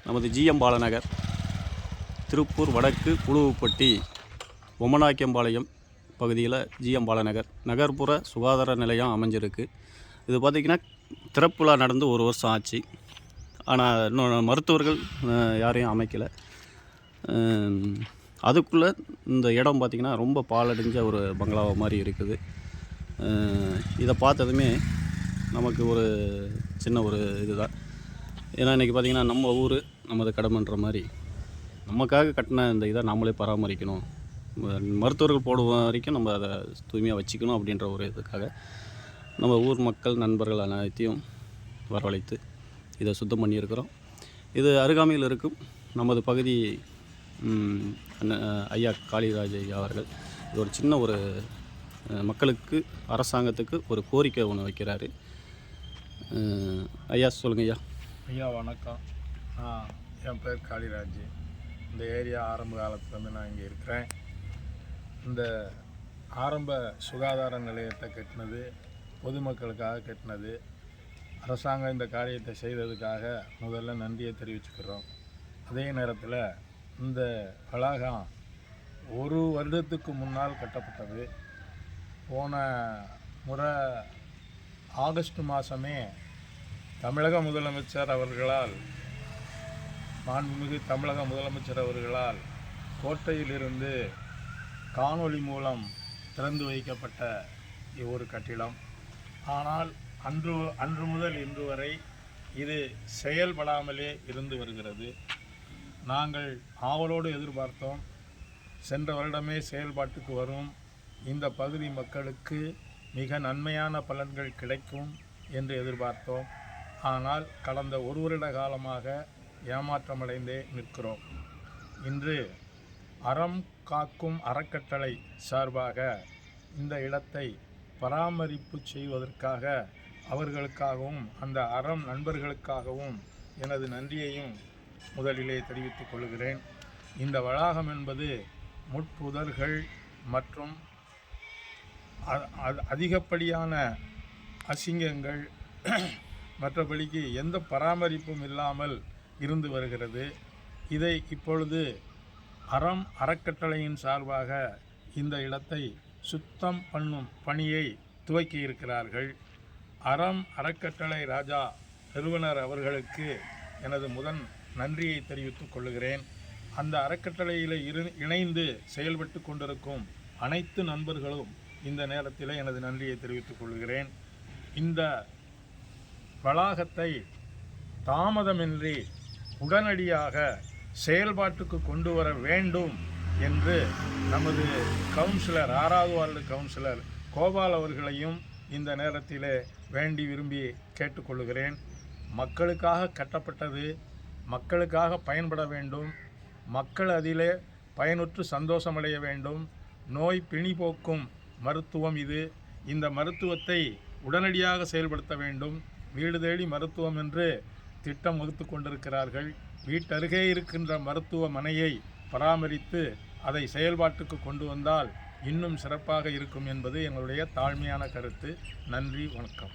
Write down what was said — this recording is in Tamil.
நமது ஜிஎம் பாலநகர், திருப்பூர் வடக்கு புழுவுப்பட்டி ஒமனாக்கியம்பாளையம் பகுதியில் ஜிஎம் பாலநகர் நகர்ப்புற சுகாதார நிலையம் அமைஞ்சிருக்கு. இது பார்த்திங்கன்னா திறப்புலா நடந்து 1 வருஷம் ஆச்சு. ஆனால் இன்னும் மருத்துவர்கள் யாரையும் அமைக்கலை. அதுக்குள்ளே இந்த இடம் பார்த்திங்கன்னா ரொம்ப பாலடைஞ்ச ஒரு பங்களாவை மாதிரி இருக்குது. இதை பார்த்ததுமே நமக்கு ஒரு சின்ன ஒரு இதுதான். ஏன்னா இன்றைக்கி பார்த்திங்கன்னா நம்ம ஊர் நமது கடமைன்ற மாதிரி நமக்காக கட்டின இந்த இதை நம்மளே பராமரிக்கணும், மருத்துவர்கள் போடுற வரைக்கும் நம்ம அதை தூய்மையாக வச்சுக்கணும் அப்படின்ற ஒரு இதுக்காக நம்ம ஊர் மக்கள் நண்பர்கள் அனைத்தையும் வரவழைத்து இதை சுத்தம் பண்ணியிருக்கிறோம். இது அருகாமையில் இருக்கும் நமது பகுதி ஐயா காளிராஜ் ஐயா அவர்கள் இது ஒரு சின்ன ஒரு மக்களுக்கு அரசாங்கத்துக்கு ஒரு கோரிக்கை ஒன்று வைக்கிறாரு. ஐயா சொல்லுங்க. ஐயா வணக்கம். என் பேர் காளிராஜ். இந்த ஏரியா ஆரம்ப காலத்துலேருந்து நான் இங்கே இருக்கிறேன். இந்த ஆரம்ப சுகாதார நிலையத்தை கட்டினது பொதுமக்களுக்காக கட்டினது. அரசாங்கம் இந்த காரியத்தை செய்ததுக்காக முதல்ல நன்றியை தெரிவிச்சுக்கிறோம். அதே நேரத்தில் இந்த வளாகம் 1 வருடத்துக்கு முன்னால் கட்டப்பட்டது. போன முறை ஆகஸ்ட் மாதமே தமிழக முதலமைச்சர் அவர்களால், மாண்புமிகு தமிழக முதலமைச்சர் அவர்களால் கோட்டையிலிருந்து காணொளி மூலம் திறந்து வைக்கப்பட்ட ஒரு கட்டிடம். ஆனால் அன்று முதல் இன்று வரை இது செயல்படாமலே இருந்து வருகிறது. நாங்கள் ஆவலோடு எதிர்பார்த்தோம், சென்ற வருடமே செயல்பாட்டுக்கு வரும், இந்த பகுதி மக்களுக்கு மிக நன்மையான பலன்கள் கிடைக்கும் என்று எதிர்பார்த்தோம். ஆனால் கடந்த 1 வருட காலமாக ஏமாற்றமடைந்தே நிற்கிறோம். இன்று அறம் காக்கும் அறக்கட்டளை சார்பாக இந்த இடத்தை பராமரிப்பு செய்வதற்காக அவர்களுக்காகவும் அந்த அறம் நண்பர்களுக்காகவும் எனது நன்றியையும் முதலிலே தெரிவித்துக் கொள்கிறேன். இந்த வளாகம் என்பது முட்புதர்கள் மற்றும் அதிகப்படியான அசிங்கங்கள் மற்றபடிக்கு எந்த பராமரிப்பும் இல்லாமல் இருந்து வருகிறது. இதை இப்பொழுது அறம் அறக்கட்டளையின் சார்பாக இந்த இடத்தை சுத்தம் பண்ணும் பணியை துவக்கி இருக்கிறார்கள். அறம் அறக்கட்டளை ராஜா நிறுவனர் அவர்களுக்கு எனது நன்றியை தெரிவித்துக் கொள்கிறேன். அந்த அறக்கட்டளையில் இணைந்து செயல்பட்டு கொண்டிருக்கும் அனைத்து நண்பர்களும் இந்த நேரத்தில் எனது நன்றியை தெரிவித்துக் கொள்கிறேன். இந்த வளாகத்தை தாமதமின்றி உடனடியாக செயல்பாட்டுக்கு கொண்டு வர வேண்டும் என்று நமது கவுன்சிலர் 6வது வார்டு கவுன்சிலர் கோபால் அவர்களையும் இந்த நேரத்தில் வேண்டி விரும்பி கேட்டுக்கொள்கிறேன். மக்களுக்காக கட்டப்பட்டது, மக்களுக்காக பயன்பட வேண்டும், மக்கள் அதிலே பயனுற்று சந்தோஷமடைய வேண்டும். நோய் பிணி போக்கும் மருத்துவம் இது. இந்த மருத்துவத்தை உடனடியாக செயல்படுத்த வேண்டும். வீடு தேடி மருத்துவம் என்று திட்டம் வகுத்து கொண்டிருக்கிறார்கள். வீட்டருகே இருக்கின்ற மருத்துவமனையை பராமரித்து அதை செயல்பாட்டுக்கு கொண்டு வந்தால் இன்னும் சிறப்பாக இருக்கும் என்பது எங்களுடைய தாழ்மையான கருத்து. நன்றி, வணக்கம்.